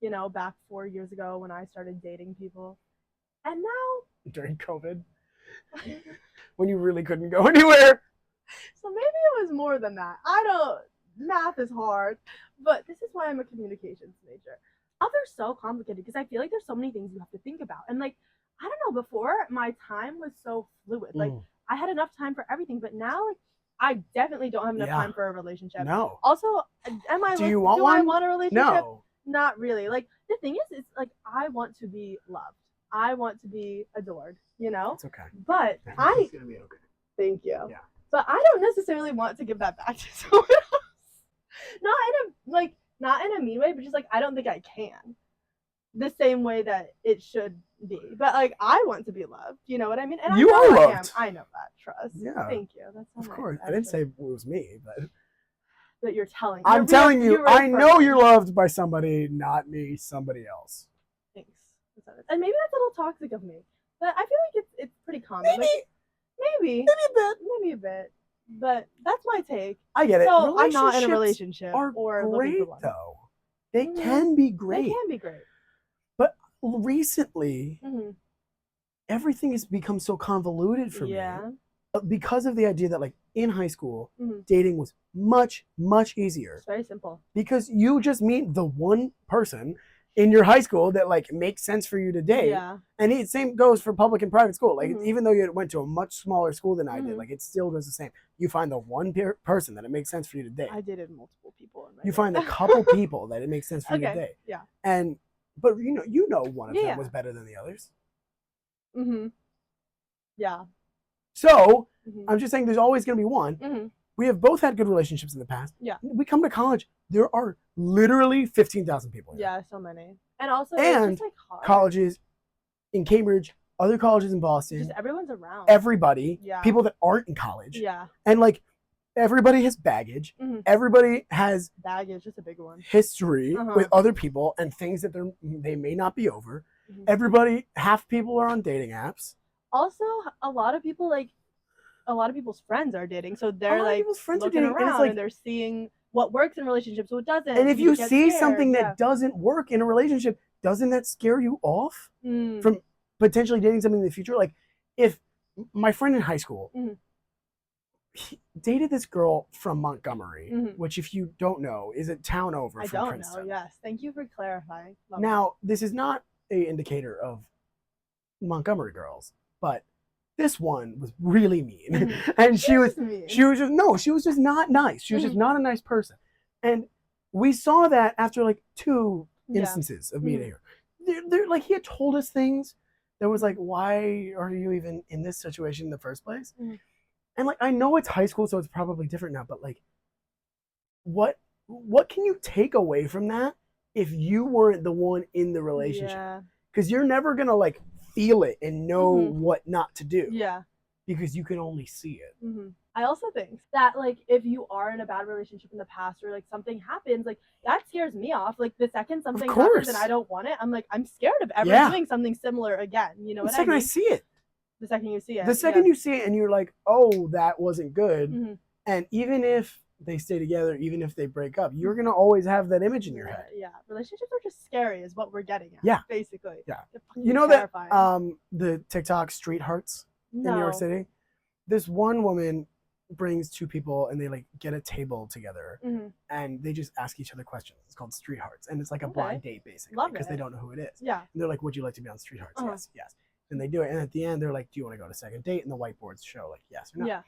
[SPEAKER 2] you know, back 4 years ago when I started dating people. And now...
[SPEAKER 1] During COVID? When you really couldn't go anywhere?
[SPEAKER 2] So maybe it was more than that. Math is hard. But this is why I'm a communications major. Now they're so complicated because I feel like there's so many things you have to think about. And like, I don't know, before my time was so fluid. Like I had enough time for everything, but now like I definitely don't have enough time for a relationship.
[SPEAKER 1] No.
[SPEAKER 2] Also, I want a relationship?
[SPEAKER 1] No.
[SPEAKER 2] Not really. Like the thing is, it's like I want to be loved. I want to be adored, you know?
[SPEAKER 1] It's okay.
[SPEAKER 2] But
[SPEAKER 1] it's gonna be okay.
[SPEAKER 2] Thank you.
[SPEAKER 1] Yeah.
[SPEAKER 2] But I don't necessarily want to give that back to someone else. Not in a like Not in a mean way, but just like I don't think I can. The same way that it should be. But like I want to be loved. You know what I mean? And
[SPEAKER 1] You
[SPEAKER 2] I
[SPEAKER 1] are
[SPEAKER 2] know I am.
[SPEAKER 1] loved.
[SPEAKER 2] I know that. Trust.
[SPEAKER 1] Yeah.
[SPEAKER 2] Thank you. That's so
[SPEAKER 1] Of
[SPEAKER 2] nice,
[SPEAKER 1] course. I
[SPEAKER 2] actually.
[SPEAKER 1] didn't say it was me, but
[SPEAKER 2] That you're telling.
[SPEAKER 1] I'm
[SPEAKER 2] You're
[SPEAKER 1] telling you, I know
[SPEAKER 2] reaffirming.
[SPEAKER 1] you're loved by somebody, not me, somebody else.
[SPEAKER 2] Thanks. And maybe that's a little toxic of me, but I feel like it's pretty common.
[SPEAKER 1] Maybe.
[SPEAKER 2] Like, maybe
[SPEAKER 1] a bit.
[SPEAKER 2] Maybe a bit. But that's my take.
[SPEAKER 1] I get it.
[SPEAKER 2] So I'm not in a relationship
[SPEAKER 1] are
[SPEAKER 2] or
[SPEAKER 1] great,
[SPEAKER 2] looking for one.
[SPEAKER 1] though. They can be great.
[SPEAKER 2] They can be great.
[SPEAKER 1] But recently, everything has become so convoluted for me. Because of the idea that, like, in high school, dating was much, much easier.
[SPEAKER 2] It's very simple.
[SPEAKER 1] Because you just meet the one person in your high school that, like, makes sense for you to date.
[SPEAKER 2] Yeah.
[SPEAKER 1] And the same goes for public and private school. Like, even though you went to a much smaller school than I did, like, it still goes the same. You find the one person that it makes sense for you to date.
[SPEAKER 2] I dated multiple people. In my
[SPEAKER 1] you find a couple people that it makes sense for you to date.
[SPEAKER 2] Yeah.
[SPEAKER 1] But you know one of them was better than the others.
[SPEAKER 2] Yeah.
[SPEAKER 1] So I'm just saying there's always going to be one. We have both had good relationships in the past.
[SPEAKER 2] Yeah.
[SPEAKER 1] We come to college, there are literally 15,000 people here.
[SPEAKER 2] Yeah, so many. And also,
[SPEAKER 1] and
[SPEAKER 2] it's just like hard.
[SPEAKER 1] Colleges in Cambridge, other colleges in Boston.
[SPEAKER 2] Just everyone's around.
[SPEAKER 1] Everybody.
[SPEAKER 2] Yeah.
[SPEAKER 1] People that aren't in college.
[SPEAKER 2] Yeah.
[SPEAKER 1] And like everybody has baggage. Everybody has
[SPEAKER 2] baggage, just a big one.
[SPEAKER 1] History with other people and things that they may not be over. Half people are on dating apps.
[SPEAKER 2] Also, a lot of people's friends are dating, so they're like looking around and they're seeing what works in relationships, what doesn't.
[SPEAKER 1] And if you see something that doesn't work in a relationship, doesn't that scare you off from potentially dating something in the future? Like, if my friend in high school he dated this girl from Montgomery, which, if you don't know, is a town over from Princeton.
[SPEAKER 2] I don't know. Yes, thank you for clarifying.
[SPEAKER 1] Now, this is not an indicator of Montgomery girls, but this one was really mean. And she was just not nice. She was just not a nice person. And we saw that after like 2 instances of meeting her. They're like, he had told us things that was like, why are you even in this situation in the first place? And like, I know it's high school, so it's probably different now, but like, what can you take away from that if you weren't the one in the relationship? Because you're never gonna like feel it and know what not to do. Yeah. Because you can only see it.
[SPEAKER 2] I also think that like if you are in a bad relationship in the past or like something happens, like that scares me off. Like the second something happens and I don't want it, I'm like, I'm scared of ever doing something similar again. You know what I mean?
[SPEAKER 1] The second I see it.
[SPEAKER 2] The second you see it.
[SPEAKER 1] The second you see it and you're like, oh, that wasn't good. And even if they stay together, even if they break up, you're gonna always have that image in your head.
[SPEAKER 2] Yeah, relationships are just scary, is what we're getting at.
[SPEAKER 1] Yeah,
[SPEAKER 2] basically.
[SPEAKER 1] Yeah, you know terrifying. That the TikTok street hearts in New York City. This one woman brings 2 people and they like get a table together and they just ask each other questions. It's called street hearts, and it's like a blind date basically because they don't know who it is. Yeah, and they're like, "Would you like to be on street hearts?" Yes. And they do it, and at the end they're like, "Do you want to go to second date?" And the whiteboards show like yes or no. Yeah.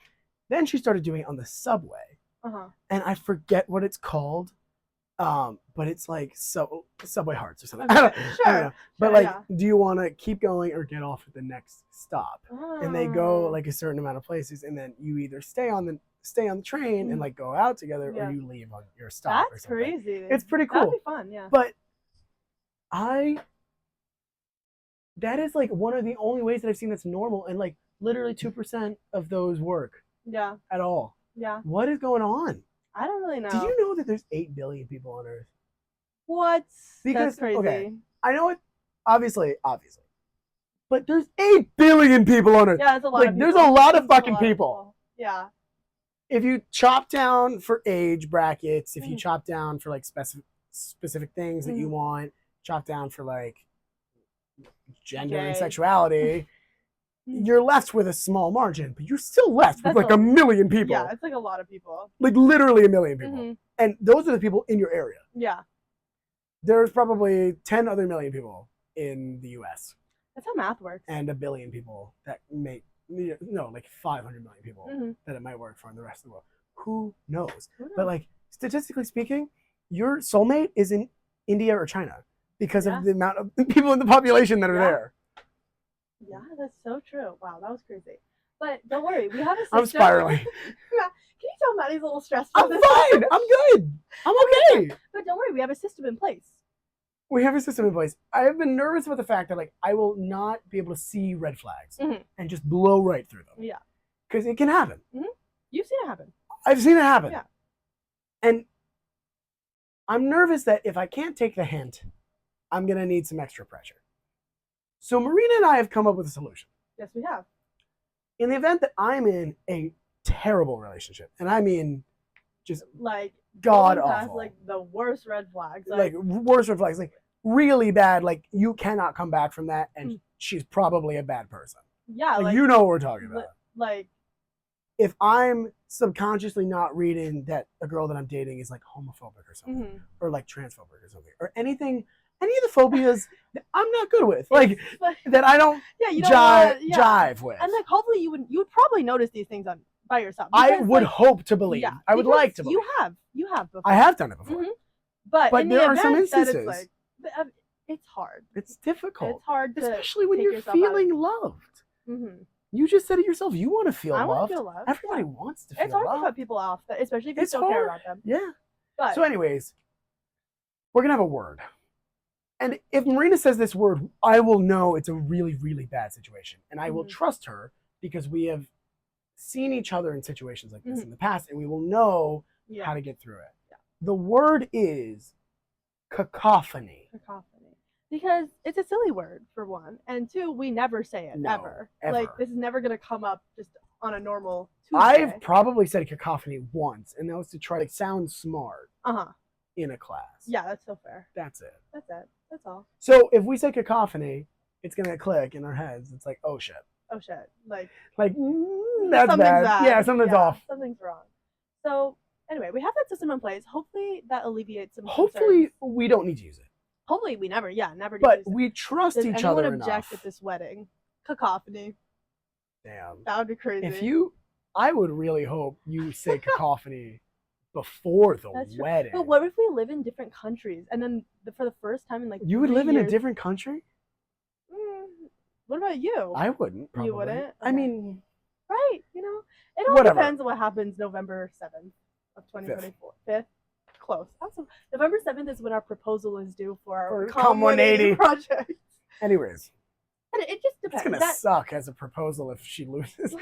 [SPEAKER 1] Then she started doing it on the subway. And I forget what it's called, but it's like Subway Hearts or something. Okay, I don't know. But do you want to keep going or get off at the next stop? And they go like a certain amount of places, and then you either stay on the train and like go out together, or you leave on your stop. That's or something. Crazy. It's pretty cool.
[SPEAKER 2] That'd be fun, yeah.
[SPEAKER 1] But that is like one of the only ways that I've seen that's normal, and like literally 2% of those work. Yeah. At all. Yeah. What is going on?
[SPEAKER 2] I don't really know.
[SPEAKER 1] Did you know that there's 8 billion people on Earth?
[SPEAKER 2] What? That's crazy. Okay,
[SPEAKER 1] I know it, obviously. But there's 8 billion people on Earth.
[SPEAKER 2] Yeah, that's a lot of people.
[SPEAKER 1] There's a lot of fucking people.
[SPEAKER 2] Yeah.
[SPEAKER 1] If you chop down for age brackets, if you chop down for like specific things that you want, chop down for like gender and sexuality, you're left with a small margin, but you're still left with like a million people.
[SPEAKER 2] Yeah, it's like a lot of people.
[SPEAKER 1] Like literally a million people. And those are the people in your area. Yeah. There's probably 10 other million people in the US.
[SPEAKER 2] That's how math works.
[SPEAKER 1] And a billion people that like 500 million people that it might work for in the rest of the world. Who knows? But like statistically speaking, your soulmate is in India or China because of the amount of people in the population that are there. Yeah,
[SPEAKER 2] that's so true. Wow, that was crazy. But don't worry, we have a system.
[SPEAKER 1] I'm spiraling.
[SPEAKER 2] Can you tell Maddie's a little stressed?
[SPEAKER 1] I'm fine. I'm good. I'm okay.
[SPEAKER 2] But don't worry, we have a system in place.
[SPEAKER 1] We have a system in place. I have been nervous about the fact that like I will not be able to see red flags and just blow right through them.
[SPEAKER 2] Yeah.
[SPEAKER 1] Because it can happen.
[SPEAKER 2] You've seen it happen.
[SPEAKER 1] I've seen it happen.
[SPEAKER 2] Yeah.
[SPEAKER 1] And I'm nervous that if I can't take the hint, I'm going to need some extra pressure. So Marina and I have come up with a solution.
[SPEAKER 2] Yes, we have.
[SPEAKER 1] In the event that I'm in a terrible relationship, and I mean just
[SPEAKER 2] like
[SPEAKER 1] god
[SPEAKER 2] going past,
[SPEAKER 1] awful,
[SPEAKER 2] like the worst red flags,
[SPEAKER 1] like worst red flags, like really bad, like you cannot come back from that, and she's probably a bad person.
[SPEAKER 2] Yeah,
[SPEAKER 1] like you know what we're talking about.
[SPEAKER 2] Like
[SPEAKER 1] if I'm subconsciously not reading that a girl that I'm dating is like homophobic or something, or like transphobic or something, or anything, any of the phobias that I'm not good with, like that I don't jive with.
[SPEAKER 2] And like hopefully you would probably notice these things by yourself.
[SPEAKER 1] I would hope to believe. Yeah, I would like to believe.
[SPEAKER 2] You have before.
[SPEAKER 1] I have done it before.
[SPEAKER 2] But in
[SPEAKER 1] there
[SPEAKER 2] the
[SPEAKER 1] are some
[SPEAKER 2] event that
[SPEAKER 1] instances.
[SPEAKER 2] it's like, it's hard.
[SPEAKER 1] It's difficult.
[SPEAKER 2] It's hard,
[SPEAKER 1] especially when you're feeling loved. You just said it yourself. You want to feel loved.
[SPEAKER 2] I want to feel loved.
[SPEAKER 1] Everybody wants to feel loved.
[SPEAKER 2] It's hard to cut people off, especially if you still care about them.
[SPEAKER 1] Yeah.
[SPEAKER 2] But
[SPEAKER 1] so anyways, we're going to have a word. And if Marina says this word, I will know it's a really, really bad situation. And I will trust her because we have seen each other in situations like this in the past, and we will know how to get through it. Yeah. The word is cacophony.
[SPEAKER 2] Cacophony. Because it's a silly word, for one. And two, we never say it, ever. Like, this is never going to come up just on a normal Tuesday.
[SPEAKER 1] I've probably said cacophony once, and that was to try to sound smart in a class.
[SPEAKER 2] Yeah, that's so fair.
[SPEAKER 1] That's it.
[SPEAKER 2] That's it. That's all.
[SPEAKER 1] So if we say cacophony, it's going to click in our heads. It's like, oh, shit.
[SPEAKER 2] Oh, shit. Like
[SPEAKER 1] that's bad. Yeah, something's off.
[SPEAKER 2] Something's wrong. So, anyway, we have that system in place. Hopefully, that alleviates some
[SPEAKER 1] Hopefully,
[SPEAKER 2] concerns.
[SPEAKER 1] we don't need to use it.
[SPEAKER 2] Hopefully, we never do
[SPEAKER 1] But we trust each other enough.
[SPEAKER 2] Does anyone object at this wedding? Cacophony.
[SPEAKER 1] Damn.
[SPEAKER 2] That would be crazy.
[SPEAKER 1] I would really hope you say cacophony before the wedding.
[SPEAKER 2] But what if we live in different countries and then for the first time in like
[SPEAKER 1] you would live in a different country?
[SPEAKER 2] What about you?
[SPEAKER 1] I wouldn't. Probably.
[SPEAKER 2] You wouldn't? Okay.
[SPEAKER 1] I mean,
[SPEAKER 2] right? You know, it all depends on what happens November 7th of 2024. 5th. Close. Awesome. November 7th is when our proposal is due for our COM 180 project.
[SPEAKER 1] Anyways.
[SPEAKER 2] And it just depends.
[SPEAKER 1] It's gonna suck as a proposal if she loses.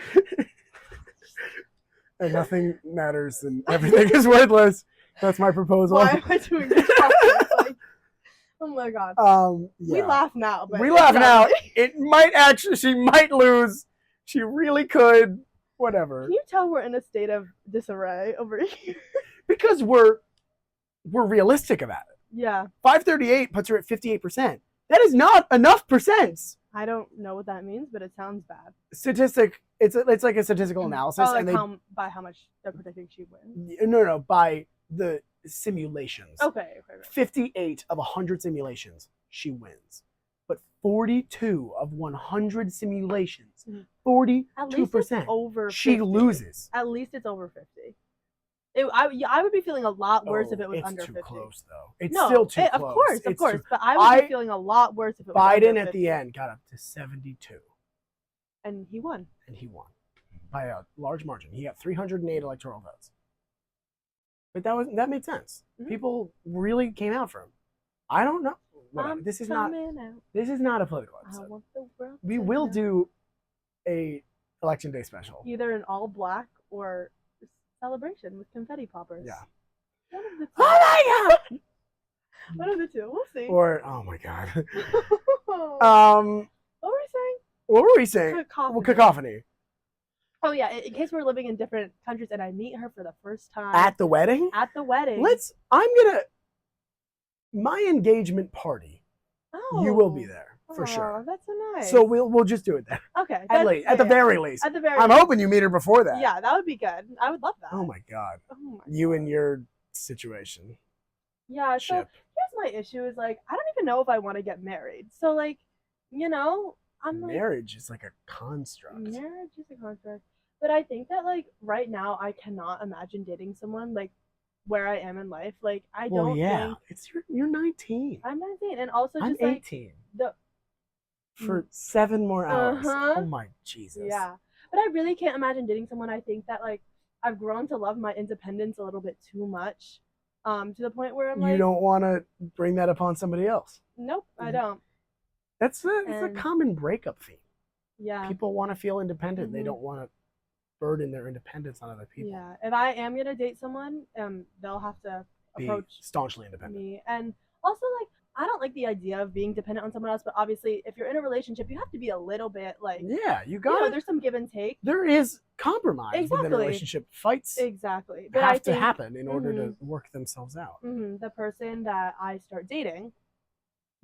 [SPEAKER 1] And nothing matters and everything is worthless. That's my proposal.
[SPEAKER 2] Why am I doing this? Like, oh my god. We laugh now, but
[SPEAKER 1] we laugh now. It might actually, she might lose. She really could. Whatever.
[SPEAKER 2] Can you tell we're in a state of disarray over here?
[SPEAKER 1] Because we're realistic about it.
[SPEAKER 2] Yeah.
[SPEAKER 1] 538 puts her at 58%. That is not enough percents.
[SPEAKER 2] I don't know what that means, but it sounds bad.
[SPEAKER 1] It's like a statistical analysis.
[SPEAKER 2] Oh, like by how much they're predicting she wins?
[SPEAKER 1] No, by the simulations.
[SPEAKER 2] Okay.
[SPEAKER 1] 58 of 100 simulations, she wins. But 42 of 100 simulations, 42%,
[SPEAKER 2] over 50.
[SPEAKER 1] She loses.
[SPEAKER 2] At least it's over 50. I would be feeling a lot worse if it was under 50.
[SPEAKER 1] It's too close, though. It's still too close.
[SPEAKER 2] Of course. But I would be feeling a lot worse if it was under 50.
[SPEAKER 1] Biden at the end got up to 72.
[SPEAKER 2] And he won.
[SPEAKER 1] By a large margin. He got 308 electoral votes. But that made sense. People really came out for him. I don't know. This is not a political episode. We will do a election day special.
[SPEAKER 2] Either an all black or celebration with confetti poppers.
[SPEAKER 1] Yeah.
[SPEAKER 2] One of the two.
[SPEAKER 1] Oh my god!
[SPEAKER 2] One of the two. We'll see.
[SPEAKER 1] Or oh my god.
[SPEAKER 2] What were we saying?
[SPEAKER 1] Cacophony.
[SPEAKER 2] Oh yeah, in case we're living in different countries and I meet her for the first time.
[SPEAKER 1] At the wedding?
[SPEAKER 2] At the wedding.
[SPEAKER 1] My engagement party.
[SPEAKER 2] Oh.
[SPEAKER 1] You will be there for sure.
[SPEAKER 2] That's so nice.
[SPEAKER 1] So we'll just do it there.
[SPEAKER 2] Okay.
[SPEAKER 1] At the very least. I'm hoping you meet her before that.
[SPEAKER 2] Yeah, that would be good. I would love that.
[SPEAKER 1] Oh my god. You and your situation.
[SPEAKER 2] Yeah, so here's my issue is like I don't even know if I want to get married. So like, I'm like,
[SPEAKER 1] marriage is like a construct.
[SPEAKER 2] Marriage is a construct. But I think that like right now I cannot imagine dating someone like where I am in life. Like I don't think
[SPEAKER 1] you're 19.
[SPEAKER 2] I'm 19 and also
[SPEAKER 1] I'm
[SPEAKER 2] just
[SPEAKER 1] 18. For 7 more hours. Oh my Jesus.
[SPEAKER 2] Yeah. But I really can't imagine dating someone I think that like I've grown to love my independence a little bit too much, to the point where I'm
[SPEAKER 1] You
[SPEAKER 2] like,
[SPEAKER 1] don't want to bring that upon somebody else.
[SPEAKER 2] nope, I don't.
[SPEAKER 1] That's a
[SPEAKER 2] And-
[SPEAKER 1] common breakup theme.
[SPEAKER 2] Yeah.
[SPEAKER 1] People want to feel independent. They
[SPEAKER 2] Mhm.
[SPEAKER 1] don't want to burden their independence on other people.
[SPEAKER 2] Yeah. If I am gonna date someone, they'll have to
[SPEAKER 1] Be
[SPEAKER 2] approach
[SPEAKER 1] staunchly independent.
[SPEAKER 2] me. And also, like, I don't like the idea of being dependent on someone else, but obviously, if you're in a relationship, you have to be a little bit like,
[SPEAKER 1] Yeah, you
[SPEAKER 2] you
[SPEAKER 1] got
[SPEAKER 2] know,
[SPEAKER 1] it.
[SPEAKER 2] there's some give and take.
[SPEAKER 1] There is compromise within a
[SPEAKER 2] Exactly.
[SPEAKER 1] relationship. Fights
[SPEAKER 2] Exactly. But
[SPEAKER 1] have
[SPEAKER 2] I
[SPEAKER 1] to
[SPEAKER 2] think
[SPEAKER 1] happen in order to work themselves out.
[SPEAKER 2] the person that I start dating,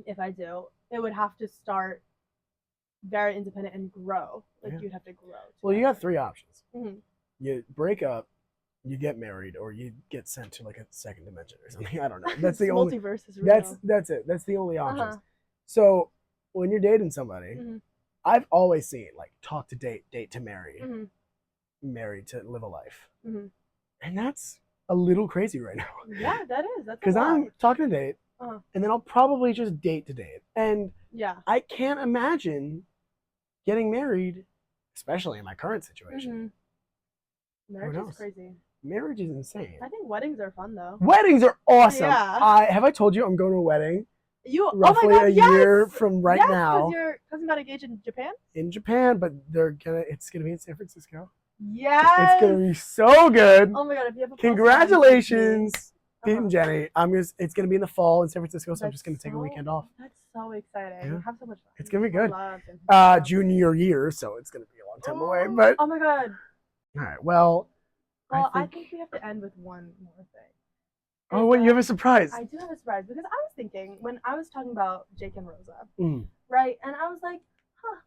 [SPEAKER 2] if I do, it would have to start very independent and grow. Like,
[SPEAKER 1] Yeah.
[SPEAKER 2] you'd have to grow.
[SPEAKER 1] Well, you got three options.
[SPEAKER 2] Mhm.
[SPEAKER 1] You break up, you get married, or you get sent to like a second dimension or something. I don't know. That's the only.
[SPEAKER 2] Multiverse is real.
[SPEAKER 1] That's it. That's the only options.
[SPEAKER 2] Uh-huh.
[SPEAKER 1] So when you're dating somebody,
[SPEAKER 2] Mhm.
[SPEAKER 1] I've always seen like talk to date, date to marry,
[SPEAKER 2] Mhm.
[SPEAKER 1] married to live a life,
[SPEAKER 2] Mhm.
[SPEAKER 1] and that's a little crazy right now.
[SPEAKER 2] Yeah, that is. That's
[SPEAKER 1] Because
[SPEAKER 2] a lot.
[SPEAKER 1] I'm talking to date,
[SPEAKER 2] Uh-huh.
[SPEAKER 1] and then I'll probably just date to date, and
[SPEAKER 2] Yeah.
[SPEAKER 1] I can't imagine getting married, especially in my current situation.
[SPEAKER 2] Marriage
[SPEAKER 1] knows?
[SPEAKER 2] is crazy.
[SPEAKER 1] Marriage is insane.
[SPEAKER 2] I think weddings are fun though.
[SPEAKER 1] Weddings are awesome.
[SPEAKER 2] Yeah.
[SPEAKER 1] Have I told you I'm going to a wedding
[SPEAKER 2] You
[SPEAKER 1] roughly
[SPEAKER 2] oh my God,
[SPEAKER 1] a
[SPEAKER 2] yes!
[SPEAKER 1] year from right
[SPEAKER 2] yes,
[SPEAKER 1] now
[SPEAKER 2] because your cousin got engaged in Japan.
[SPEAKER 1] in Japan, but it's gonna be in San Francisco.
[SPEAKER 2] Yes.
[SPEAKER 1] It's gonna be so good.
[SPEAKER 2] Oh my God! If you have a
[SPEAKER 1] Congratulations, Pete and
[SPEAKER 2] Uh-huh.
[SPEAKER 1] Jenny. It's gonna be in the fall in San Francisco, so I'm
[SPEAKER 2] That's
[SPEAKER 1] just gonna take a
[SPEAKER 2] so-
[SPEAKER 1] weekend off.
[SPEAKER 2] That's so exciting.
[SPEAKER 1] Yeah.
[SPEAKER 2] Have so much fun.
[SPEAKER 1] It's gonna be
[SPEAKER 2] I
[SPEAKER 1] good.
[SPEAKER 2] love San Francisco.
[SPEAKER 1] Junior year, so it's gonna be a long time away. But
[SPEAKER 2] oh my God.
[SPEAKER 1] all right, well,
[SPEAKER 2] Well, I think we have to end with one more thing.
[SPEAKER 1] Oh, wait, you have a surprise.
[SPEAKER 2] I do have a surprise because I was thinking when I was talking about Jake and Rosa,
[SPEAKER 1] Mm.
[SPEAKER 2] right? And I was like,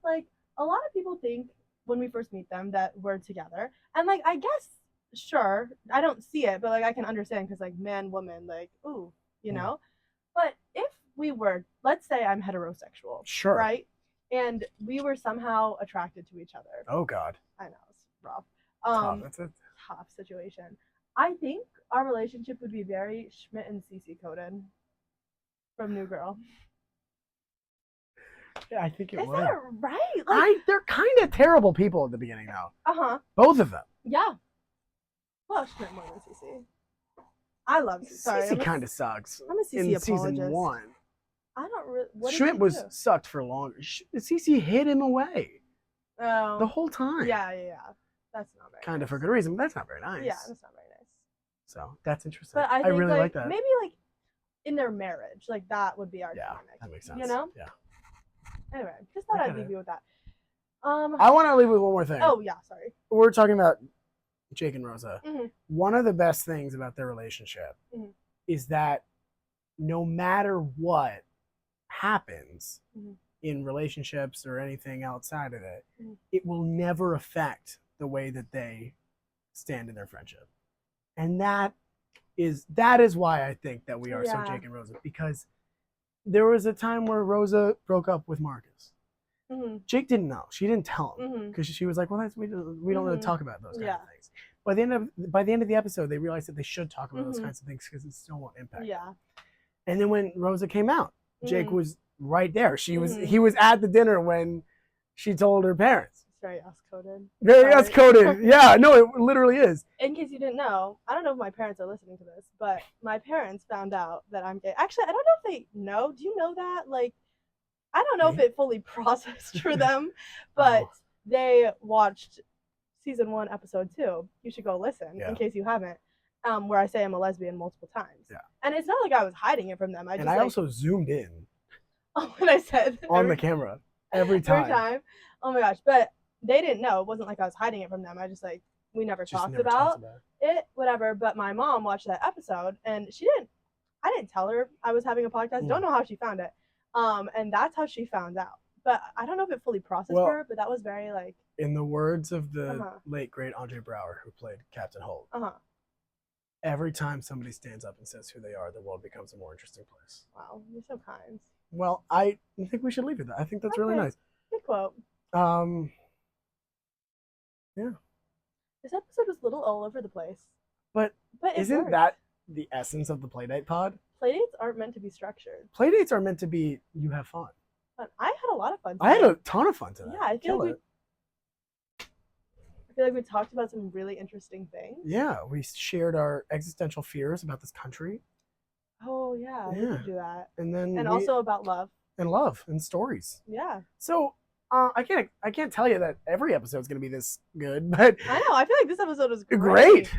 [SPEAKER 2] like a lot of people think when we first meet them that we're together, and like I guess sure, I don't see it, but like I can understand because like man, woman, like ooh, you know. But if we were, let's say I'm heterosexual,
[SPEAKER 1] Sure.
[SPEAKER 2] right? And we were somehow attracted to each other.
[SPEAKER 1] Oh God.
[SPEAKER 2] I know it's rough.
[SPEAKER 1] That's a
[SPEAKER 2] Tough situation. I think our relationship would be very Schmidt and Cece coded from New Girl.
[SPEAKER 1] Yeah, I think it
[SPEAKER 2] Is
[SPEAKER 1] would.
[SPEAKER 2] that right? Like,
[SPEAKER 1] They're kind of terrible people at the beginning, though.
[SPEAKER 2] uh-huh.
[SPEAKER 1] Both of them.
[SPEAKER 2] Yeah. Well, Schmidt more than Cece. I love Cece. Sorry,
[SPEAKER 1] Cece kind of sucks.
[SPEAKER 2] I'm a Cece
[SPEAKER 1] in
[SPEAKER 2] apologist.
[SPEAKER 1] season 1.
[SPEAKER 2] I don't really. What did
[SPEAKER 1] Schmidt
[SPEAKER 2] he
[SPEAKER 1] was
[SPEAKER 2] do?
[SPEAKER 1] sucked for longer. Cece hid him away
[SPEAKER 2] Oh.
[SPEAKER 1] the whole time.
[SPEAKER 2] Yeah. That's not very
[SPEAKER 1] Kind
[SPEAKER 2] nice.
[SPEAKER 1] of for good reason, but that's not very nice.
[SPEAKER 2] Yeah, that's not very nice.
[SPEAKER 1] So that's interesting.
[SPEAKER 2] But I think
[SPEAKER 1] really like that.
[SPEAKER 2] maybe like in their marriage, like that would be our
[SPEAKER 1] Yeah,
[SPEAKER 2] dynamic.
[SPEAKER 1] that makes sense.
[SPEAKER 2] You know?
[SPEAKER 1] Yeah.
[SPEAKER 2] Anyway, just thought
[SPEAKER 1] I
[SPEAKER 2] I'd
[SPEAKER 1] get
[SPEAKER 2] leave
[SPEAKER 1] it.
[SPEAKER 2] you with that.
[SPEAKER 1] I want to leave with one more thing.
[SPEAKER 2] Oh yeah, sorry.
[SPEAKER 1] We're talking about Jake and Rosa.
[SPEAKER 2] Mhm.
[SPEAKER 1] One of the best things about their relationship
[SPEAKER 2] Mhm.
[SPEAKER 1] is that no matter what happens
[SPEAKER 2] Mhm.
[SPEAKER 1] in relationships or anything outside of it,
[SPEAKER 2] Mhm.
[SPEAKER 1] it will never affect the way that they stand in their friendship. And that is why I think that we are so
[SPEAKER 2] Yeah.
[SPEAKER 1] Jake and Rosa, because there was a time where Rosa broke up with Marcus.
[SPEAKER 2] Mhm.
[SPEAKER 1] Jake didn't know. She didn't tell him
[SPEAKER 2] Mhm.
[SPEAKER 1] because she was like, "Well, we don't really
[SPEAKER 2] Mhm.
[SPEAKER 1] talk about those kind
[SPEAKER 2] Yeah.
[SPEAKER 1] of things." By the end of the episode, they realized that they should talk about those
[SPEAKER 2] Mhm.
[SPEAKER 1] kinds of things because it still won't impact.
[SPEAKER 2] Yeah.
[SPEAKER 1] them. And then when Rosa came out, Jake
[SPEAKER 2] Mhm.
[SPEAKER 1] was right there. He
[SPEAKER 2] Mhm.
[SPEAKER 1] was at the dinner when she told her parents.
[SPEAKER 2] It's very us coded.
[SPEAKER 1] Very
[SPEAKER 2] Sorry.
[SPEAKER 1] S coded. Yeah, no, it literally is.
[SPEAKER 2] In case you didn't know, I don't know if my parents are listening to this, but my parents found out that I'm gay. Actually, I don't know if they know. Do you know that? Like, I don't know if it fully processed for them, but
[SPEAKER 1] Oh.
[SPEAKER 2] they watched season 1, episode 2. You should go listen
[SPEAKER 1] Yeah.
[SPEAKER 2] in case you haven't. Where I say I'm a lesbian multiple times.
[SPEAKER 1] Yeah.
[SPEAKER 2] And it's not like I was hiding it from them. I just
[SPEAKER 1] Also zoomed in
[SPEAKER 2] when I said
[SPEAKER 1] on the camera every time.
[SPEAKER 2] every time. Oh my gosh! But they didn't know. It wasn't like I was hiding it from them. I just like we never
[SPEAKER 1] Just
[SPEAKER 2] talked
[SPEAKER 1] never
[SPEAKER 2] about
[SPEAKER 1] talked
[SPEAKER 2] it, whatever. But my mom watched that episode and I didn't tell her I was having a podcast.
[SPEAKER 1] Mm.
[SPEAKER 2] Don't know how she found it. And that's how she found out. But I don't know if it fully processed
[SPEAKER 1] Well,
[SPEAKER 2] her, but that was very like,
[SPEAKER 1] In the words of the
[SPEAKER 2] Uh-huh.
[SPEAKER 1] late great Andre Brower, who played Captain Holt,
[SPEAKER 2] uh-huh.
[SPEAKER 1] every time somebody stands up and says who they are, the world becomes a more interesting place.
[SPEAKER 2] Wow, you're so kind.
[SPEAKER 1] Well, I think we should leave it there. I think that's really
[SPEAKER 2] Okay.
[SPEAKER 1] nice.
[SPEAKER 2] Good quote.
[SPEAKER 1] Yeah.
[SPEAKER 2] This episode was a little all over the place.
[SPEAKER 1] But
[SPEAKER 2] it
[SPEAKER 1] isn't
[SPEAKER 2] worked.
[SPEAKER 1] that the essence of the Playdate pod?
[SPEAKER 2] Playdates aren't meant to be structured.
[SPEAKER 1] Playdates are meant to be you have fun.
[SPEAKER 2] But I had a lot of fun
[SPEAKER 1] I had
[SPEAKER 2] today.
[SPEAKER 1] a ton of fun today.
[SPEAKER 2] Yeah, I feel
[SPEAKER 1] Kill
[SPEAKER 2] like
[SPEAKER 1] it.
[SPEAKER 2] feel like we talked about some really interesting things.
[SPEAKER 1] Yeah, we shared our existential fears about this country.
[SPEAKER 2] Oh yeah, we
[SPEAKER 1] Yeah.
[SPEAKER 2] could do that.
[SPEAKER 1] And then
[SPEAKER 2] And also about love.
[SPEAKER 1] and love and stories.
[SPEAKER 2] Yeah.
[SPEAKER 1] So I can't tell you that every episode's gonna be this good, but
[SPEAKER 2] I know. I feel like this episode was
[SPEAKER 1] great.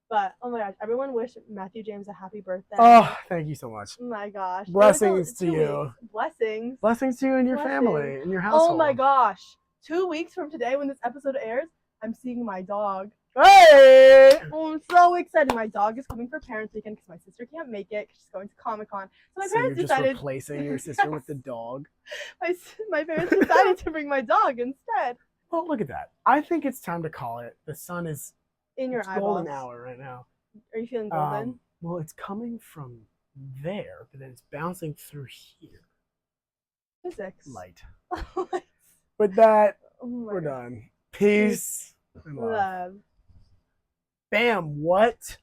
[SPEAKER 2] But oh my gosh, everyone wish Matthew James a happy birthday.
[SPEAKER 1] Oh, thank you so much.
[SPEAKER 2] Oh my gosh.
[SPEAKER 1] Blessings to
[SPEAKER 2] 2
[SPEAKER 1] you.
[SPEAKER 2] weeks. Blessings.
[SPEAKER 1] Blessings to you and your family and your household.
[SPEAKER 2] Oh my gosh. 2 weeks from today when this episode airs, I'm seeing my dog.
[SPEAKER 1] Hey!
[SPEAKER 2] Oh, I'm so excited. My dog is coming for Parents Weekend because my sister can't make it because she's going to Comic-Con. So my parents
[SPEAKER 1] you're
[SPEAKER 2] decided...
[SPEAKER 1] just replacing your sister with the dog?
[SPEAKER 2] My parents decided to bring my dog instead.
[SPEAKER 1] Well, look at that. I think it's time to call it. The sun is
[SPEAKER 2] in your eyeballs.
[SPEAKER 1] Golden hour right now.
[SPEAKER 2] Are you feeling golden?
[SPEAKER 1] Well, it's coming from there, but then it's bouncing through here.
[SPEAKER 2] Physics.
[SPEAKER 1] Light. With that,
[SPEAKER 2] Oh
[SPEAKER 1] we're done. Peace and love.
[SPEAKER 2] Love.
[SPEAKER 1] Bam, what?